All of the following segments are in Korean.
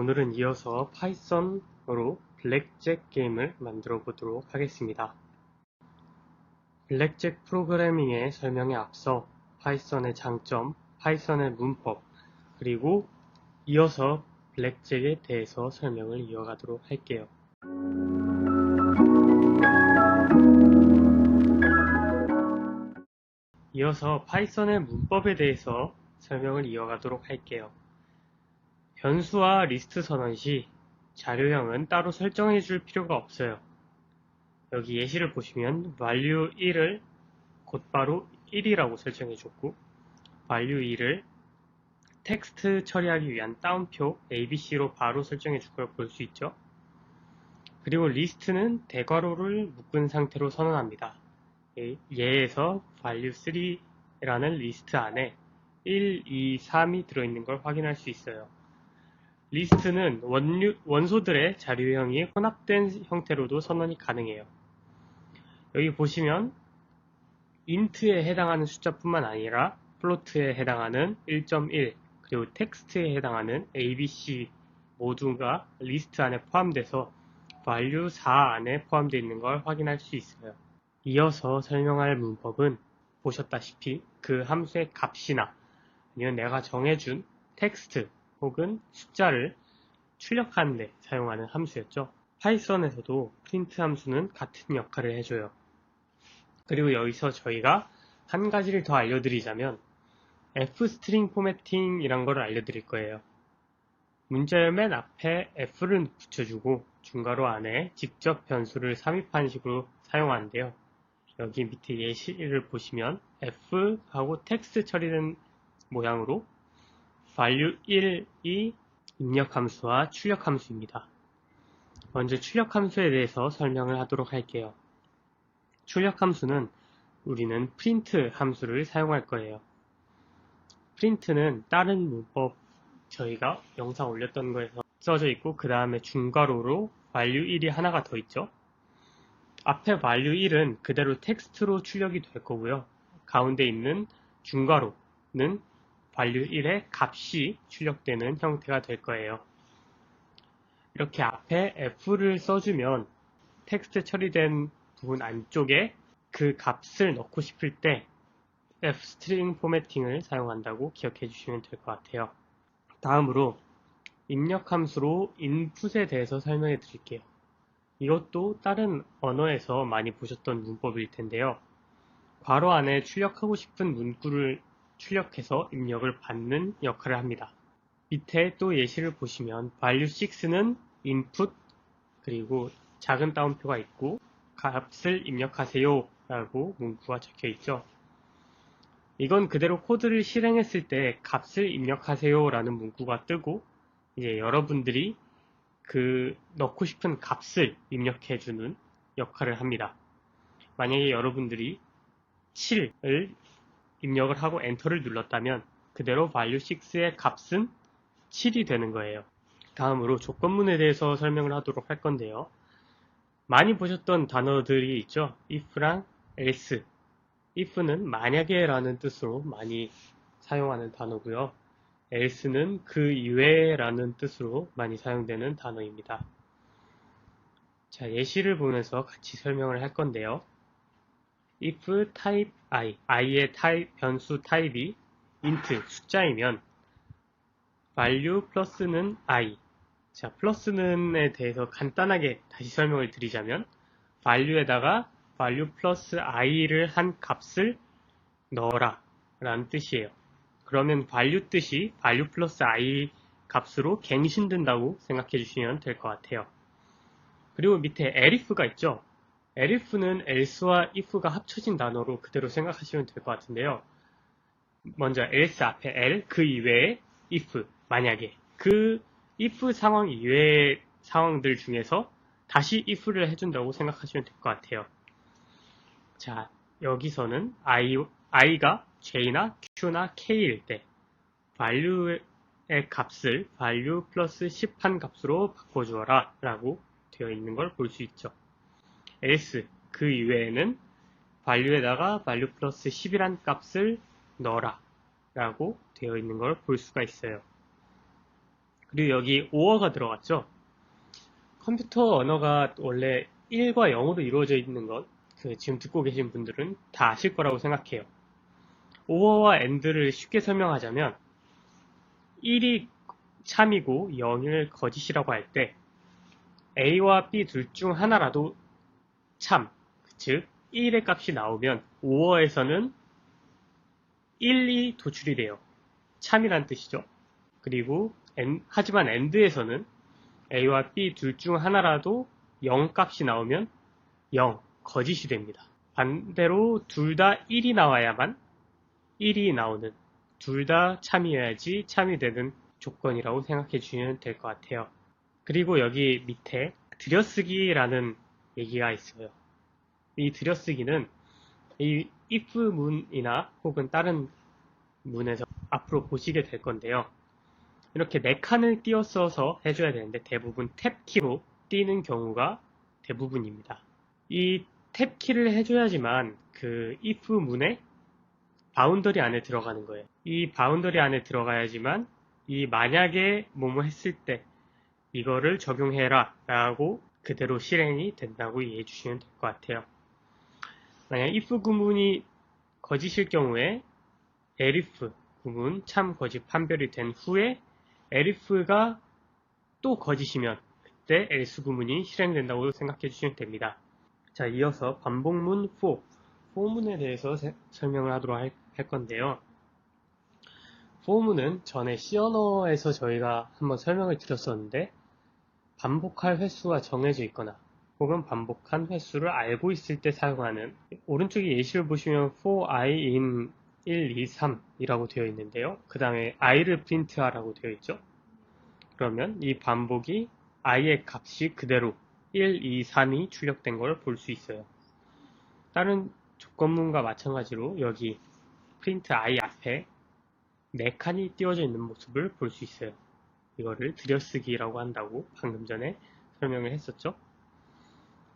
오늘은 이어서 파이썬으로 블랙잭 게임을 만들어 보도록 하겠습니다. 블랙잭 프로그래밍의 설명에 앞서 파이썬의 장점, 파이썬의 문법, 그리고 이어서 블랙잭에 대해서 설명을 이어가도록 할게요. 이어서 파이썬의 문법에 대해서 설명을 이어가도록 할게요. 변수와 리스트 선언 시 자료형은 따로 설정해 줄 필요가 없어요. 여기 예시를 보시면 value 1을 곧바로 1이라고 설정해 줬고 value 2를 텍스트 처리하기 위한 따옴표 ABC로 바로 설정해 줄 걸 볼 수 있죠. 그리고 리스트는 대괄호를 묶은 상태로 선언합니다. 예에서 value 3라는 리스트 안에 1, 2, 3이 들어있는 걸 확인할 수 있어요. 리스트는 원소들의 자료형이 혼합된 형태로도 선언이 가능해요. 여기 보시면 int에 해당하는 숫자뿐만 아니라 플로트에 해당하는 1.1 그리고 텍스트에 해당하는 ABC 모두가 리스트 안에 포함돼서 value 4 안에 포함되어 있는 걸 확인할 수 있어요. 이어서 설명할 문법은 보셨다시피 그 함수의 값이나 아니면 내가 정해준 텍스트 혹은 숫자를 출력하는 데 사용하는 함수였죠. 파이썬에서도 프린트 함수는 같은 역할을 해줘요. 그리고 여기서 저희가 한 가지를 더 알려드리자면 f스트링 포매팅 이란 걸 알려드릴 거예요. 문자열 맨 앞에 f를 붙여주고 중괄호 안에 직접 변수를 삽입한 식으로 사용하는데요. 여기 밑에 예시를 보시면 f하고 텍스트 처리된 모양으로 value 1이 입력 함수와 출력 함수입니다. 먼저 출력 함수에 대해서 설명을 하도록 할게요. 출력 함수는 우리는 print 함수를 사용할 거예요. print는 다른 문법 저희가 영상 올렸던 거에서 써져 있고 그 다음에 중괄호로 value 1이 하나가 더 있죠. 앞에 value 1은 그대로 텍스트로 출력이 될 거고요. 가운데 있는 중괄호는 value 1의 값이 출력되는 형태가 될 거예요. 이렇게 앞에 f를 써주면 텍스트 처리된 부분 안쪽에 그 값을 넣고 싶을 때 f스트링 포매팅을 사용한다고 기억해 주시면 될 것 같아요. 다음으로 입력 함수로 input에 대해서 설명해 드릴게요. 이것도 다른 언어에서 많이 보셨던 문법일 텐데요. 괄호 안에 출력하고 싶은 문구를 출력해서 입력을 받는 역할을 합니다. 밑에 또 예시를 보시면 value 6는 input 그리고 작은 따옴표가 있고 값을 입력하세요 라고 문구가 적혀 있죠. 이건 그대로 코드를 실행했을 때 값을 입력하세요 라는 문구가 뜨고 이제 여러분들이 그 넣고 싶은 값을 입력해주는 역할을 합니다. 만약에 여러분들이 7을 입력을 하고 엔터를 눌렀다면 그대로 value 6의 값은 7이 되는 거예요. 다음으로 조건문에 대해서 설명을 하도록 할 건데요. 많이 보셨던 단어들이 있죠. if랑 else. if는 만약에 라는 뜻으로 많이 사용하는 단어고요. else는 그 이외에 라는 뜻으로 많이 사용되는 단어입니다. 자, 예시를 보면서 같이 설명을 할 건데요. if type i의 변수 타입이 int 숫자이면 value 플러스는 i. 자, 플러스는에 대해서 간단하게 다시 설명을 드리자면 value에다가 value 플러스 i를 한 값을 넣어라 라는 뜻이에요. 그러면 value 뜻이 value 플러스 i 값으로 갱신된다고 생각해 주시면 될 것 같아요. 그리고 밑에 elif가 있죠. elif는 else와 if가 합쳐진 단어로 그대로 생각하시면 될 것 같은데요. 먼저 else 앞에 l, 그 이외에 if, 만약에 그 if 상황 이외의 상황들 중에서 다시 if를 해준다고 생각하시면 될 것 같아요. 자, 여기서는 i가 j나 q나 k일 때 value의 값을 value 플러스 10한 값으로 바꿔주어라 라고 되어 있는 걸 볼 수 있죠. else, 그 이외에는 value에다가 value 플러스 10이란 값을 넣어라 라고 되어 있는 걸 볼 수가 있어요. 그리고 여기 or가 들어갔죠. 컴퓨터 언어가 원래 1과 0으로 이루어져 있는 것, 지금 듣고 계신 분들은 다 아실 거라고 생각해요. or와 and를 쉽게 설명하자면 1이 참이고 0을 거짓이라고 할 때 A와 B 둘 중 하나라도 참, 즉 1의 값이 나오면 or에서는 1이 도출이 돼요. 참이란 뜻이죠. 그리고 하지만 and에서는 A와 B 둘 중 하나라도 0 값이 나오면 0, 거짓이 됩니다. 반대로 둘 다 1이 나와야만 1이 나오는, 둘 다 참이어야지 참이 되는 조건이라고 생각해 주시면 될 것 같아요. 그리고 여기 밑에 들여쓰기라는 얘기가 있어요. 이 들여쓰기는 이 if 문이나 혹은 다른 문에서 앞으로 보시게 될 건데요. 이렇게 4칸을 띄어써서 해줘야 되는데 대부분 탭키로 띄는 경우가 대부분입니다. 이 탭키를 해줘야지만 그 if 문에 바운더리 안에 들어가는 거예요. 이 바운더리 안에 들어가야지만 이 만약에 뭐뭐 했을 때 이거를 적용해라 라고 그대로 실행이 된다고 이해해 주시면 될 것 같아요. 만약 if 구문이 거짓일 경우에 elif 구문 참 거짓 판별이 된 후에 elif가 또 거짓이면 그때 else 구문이 실행된다고 생각해 주시면 됩니다. 자, 이어서 반복문 for문에 대해서 설명을 하도록 할 건데요. for문은 전에 C 언어에서 저희가 한번 설명을 드렸었는데 반복할 횟수가 정해져 있거나 혹은 반복한 횟수를 알고 있을 때 사용하는, 오른쪽에 예시를 보시면 for i in 1, 2, 3이라고 되어 있는데요. 그 다음에 i를 프린트하라고 되어 있죠. 그러면 이 반복이 i의 값이 그대로 1, 2, 3이 출력된 걸 볼 수 있어요. 다른 조건문과 마찬가지로 여기 print i 앞에 4칸이 띄워져 있는 모습을 볼 수 있어요. 이거를 들여쓰기라고 한다고 방금 전에 설명을 했었죠.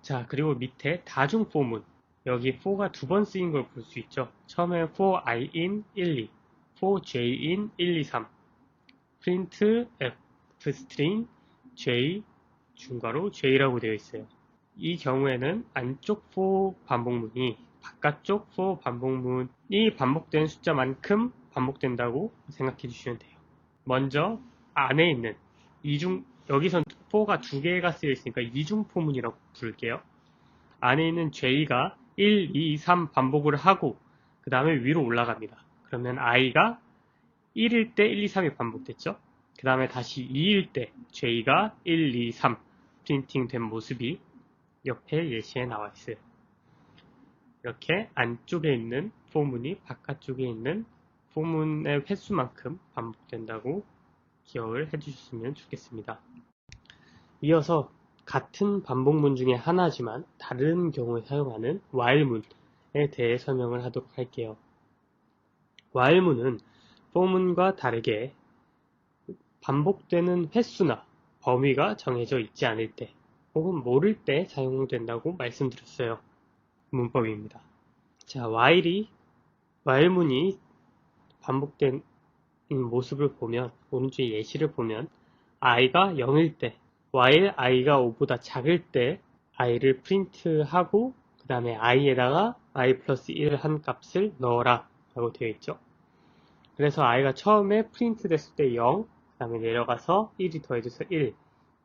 자, 그리고 밑에 다중 for문, 여기 for가 2번 쓰인 걸 볼 수 있죠. 처음에 for i in 1, 2, for j in 1, 2, 3, print f string j 중괄호 j라고 되어 있어요. 이 경우에는 안쪽 for 반복문이 바깥쪽 for 반복문이 반복된 숫자만큼 반복된다고 생각해 주시면 돼요. 먼저 안에 있는 여기선 for가 2개가 쓰여 있으니까 이중 포문이라고 부를게요. 안에 있는 j가 1, 2, 3 반복을 하고 그 다음에 위로 올라갑니다. 그러면 i가 1일 때 1, 2, 3이 반복됐죠. 그 다음에 다시 2일 때 j가 1, 2, 3 프린팅 된 모습이 옆에 예시에 나와 있어요. 이렇게 안쪽에 있는 포문이 바깥쪽에 있는 포문의 횟수만큼 반복된다고 기억을 해주셨으면 좋겠습니다. 이어서 같은 반복문 중에 하나지만 다른 경우에 사용하는 while문에 대해 설명을 하도록 할게요. while문은 for문과 다르게 반복되는 횟수나 범위가 정해져 있지 않을 때 혹은 모를 때 사용된다고 말씀드렸어요. 문법입니다. 자, while문이 반복된 모습을 보면, 오른쪽에 예시를 보면 i가 0일 때, while i가 5보다 작을 때 i를 프린트하고 그 다음에 i에다가 i 플러스 1 한 값을 넣어라 라고 되어 있죠. 그래서 i가 처음에 프린트 됐을 때 0, 그 다음에 내려가서 1이 더해져서 1,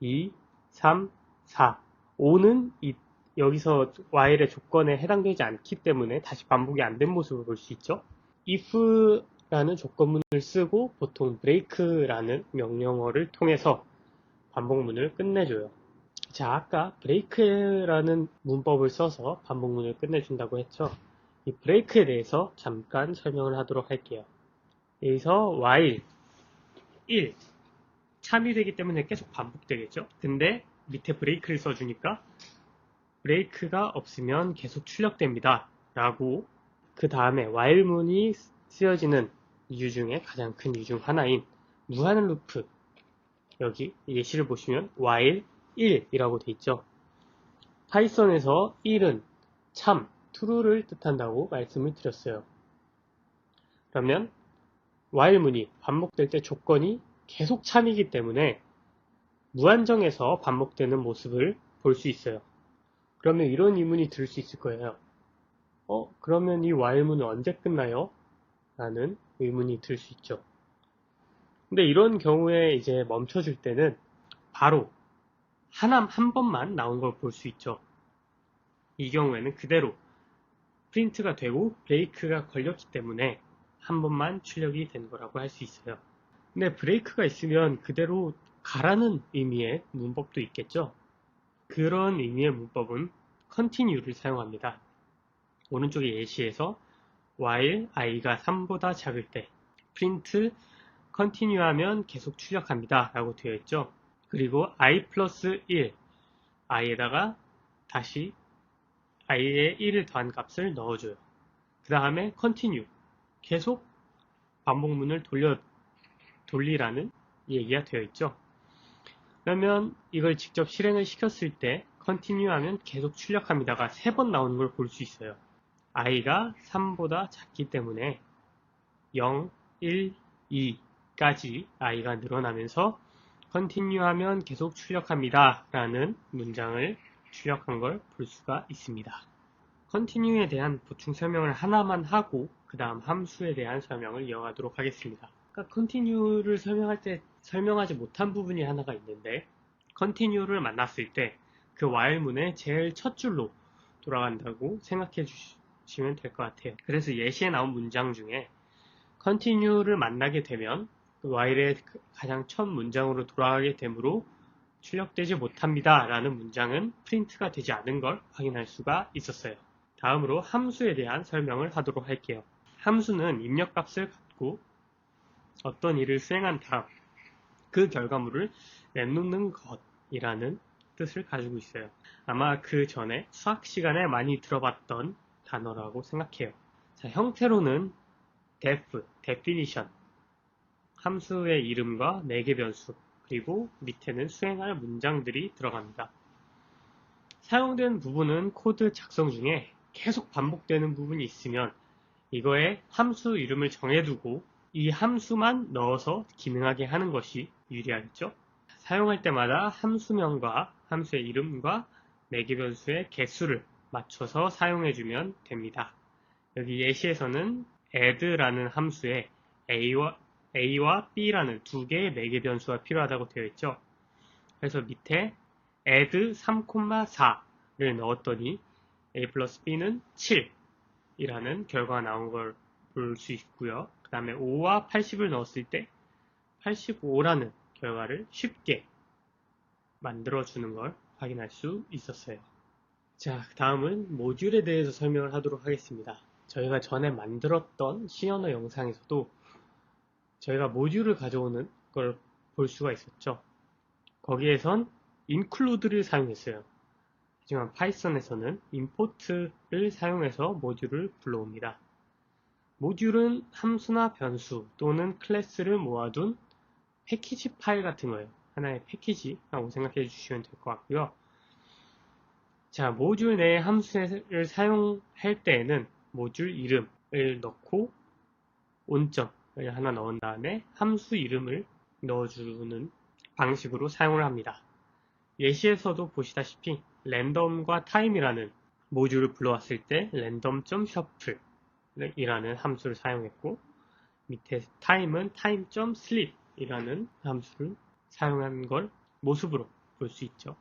2, 3, 4, 5는 여기서 while의 조건에 해당되지 않기 때문에 다시 반복이 안 된 모습을 볼 수 있죠. if라는 조건문을 쓰고 보통 break라는 명령어를 통해서 반복문을 끝내줘요. 자, 아까 break라는 문법을 써서 반복문을 끝내준다고 했죠. 이 break에 대해서 잠깐 설명을 하도록 할게요. 여기서 while 1 참이 되기 때문에 계속 반복되겠죠. 근데 밑에 break를 써주니까 break가 없으면 계속 출력됩니다 라고, 그 다음에 while문이 쓰여지는 이유 중에 가장 큰 이유 중 하나인 무한 루프, 여기 예시를 보시면 while 1이라고 되어 있죠. 파이썬에서 1은 참, true를 뜻한다고 말씀을 드렸어요. 그러면 while문이 반복될 때 조건이 계속 참이기 때문에 무한정에서 반복되는 모습을 볼 수 있어요. 그러면 이런 의문이 들 수 있을 거예요. 그러면 이 while문은 언제 끝나요? 라는 의문이 들 수 있죠. 근데 이런 경우에 이제 멈춰줄 때는 바로 한 번만 나온 걸 볼 수 있죠. 이 경우에는 그대로 프린트가 되고 브레이크가 걸렸기 때문에 한 번만 출력이 된 거라고 할 수 있어요. 근데 브레이크가 있으면 그대로 가라는 의미의 문법도 있겠죠. 그런 의미의 문법은 continue를 사용합니다. 오른쪽의 예시에서 while i가 3보다 작을 때 print continue 하면 계속 출력합니다 라고 되어 있죠. 그리고 i 플러스 1 i에다가 다시 i에 1을 더한 값을 넣어줘요. 그 다음에 continue 계속 반복문을 돌리라는 얘기가 되어 있죠. 그러면 이걸 직접 실행을 시켰을 때 continue 하면 계속 출력합니다가 3번 나오는 걸 볼 수 있어요. i가 3보다 작기 때문에 0, 1, 2까지 i가 늘어나면서 continue 하면 계속 출력합니다 라는 문장을 출력한 걸 볼 수가 있습니다. continue에 대한 보충 설명을 하나만 하고 그 다음 함수에 대한 설명을 이어가도록 하겠습니다. 그러니까 continue를 설명할 때 설명하지 못한 부분이 하나가 있는데 continue를 만났을 때 그 while문의 제일 첫 줄로 돌아간다고 생각해 주시면 될 것 같아요. 그래서 예시에 나온 문장 중에 continue를 만나게 되면 while의 가장 첫 문장으로 돌아가게 되므로 출력되지 못합니다 라는 문장은 프린트가 되지 않은 걸 확인할 수가 있었어요. 다음으로 함수에 대한 설명을 하도록 할게요. 함수는 입력값을 갖고 어떤 일을 수행한 다음 그 결과물을 내놓는 것이라는 뜻을 가지고 있어요. 아마 그 전에 수학 시간에 많이 들어봤던 단어라고 생각해요. 자, 형태로는 def, definition, 함수의 이름과 4개 변수, 그리고 밑에는 수행할 문장들이 들어갑니다. 사용된 부분은 코드 작성 중에 계속 반복되는 부분이 있으면 이거에 함수 이름을 정해두고 이 함수만 넣어서 기능하게 하는 것이 유리하겠죠? 사용할 때마다 함수명과 함수의 이름과 4개 변수의 개수를 맞춰서 사용해주면 됩니다. 여기 예시에서는 add라는 함수에 a와 b라는 2개의 4개 변수가 필요하다고 되어 있죠. 그래서 밑에 add 3,4를 넣었더니 a 플러스 b는 7이라는 결과가 나온 걸 볼 수 있고요. 그 다음에 5와 80을 넣었을 때 85라는 결과를 쉽게 만들어주는 걸 확인할 수 있었어요. 자, 다음은 모듈에 대해서 설명을 하도록 하겠습니다. 저희가 전에 만들었던 C언어 영상에서도 저희가 모듈을 가져오는 걸 볼 수가 있었죠. 거기에선 include를 사용했어요. 하지만 파이썬에서는 import를 사용해서 모듈을 불러옵니다. 모듈은 함수나 변수 또는 클래스를 모아둔 패키지 파일 같은 거예요. 하나의 패키지라고 생각해 주시면 될 것 같고요. 자, 모듈 내 함수를 사용할 때에는 모듈 이름을 넣고 온점을 하나 넣은 다음에 함수 이름을 넣어주는 방식으로 사용을 합니다. 예시에서도 보시다시피 랜덤과 타임이라는 모듈을 불러왔을 때 random.shuffle 이라는 함수를 사용했고 밑에 time은 time.sleep 이라는 함수를 사용한 걸 모습으로 볼 수 있죠.